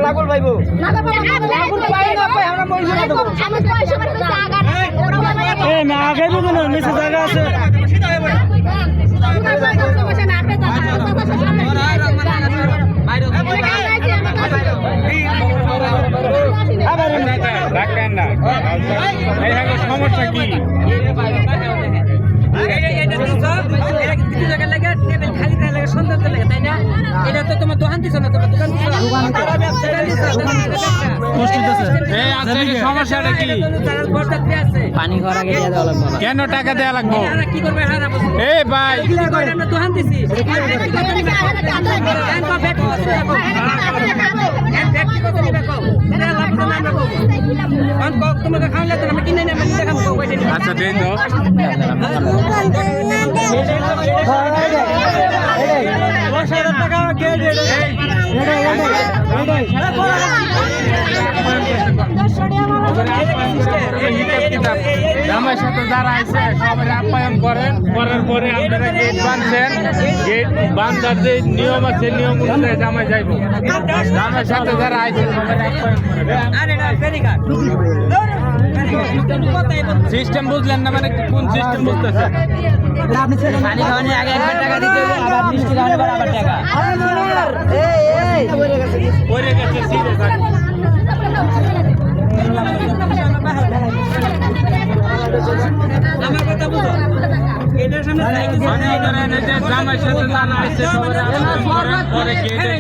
লাগল ভাইবো আগে নিচে জায়গা আছে সমস্যা কি এটা তো তোমার দোকান দিছো না তোমার দোকান সমস্যাটা কি পানি ঘর আগে দিয়ে দেওয়া লাগবে কেন টাকা দেওয়া লাগবে কি করবে এই ভাই আমরা দোকান দিছি তোমাকে খাওয়ালে তো আমি কিনে নেব আচ্ছা দেন তো জামাই সাথে যারা আছে সবাই আপ্যায়ন করেন করার পরে আপনারা গেট বাঁধছেন গেট বাঁধার যে নিয়ম আছে নিয়ম অনুযায়ী জামাই যাইব জামাই সাথে যারা আছে সিস্টেম বুঝলেন না মানে কোন সিস্টেম বুঝতেছেন পানি খাওয়ানোর আগে একবার টাকা দিতে হবে আবার মিষ্টি খাওয়ানোর পর আবার টাকা পড়ে গেছে সিরিয়াস আমার কথা বুঝো এটার সামনে জামাই সাথে জানা আছে পরে গেটে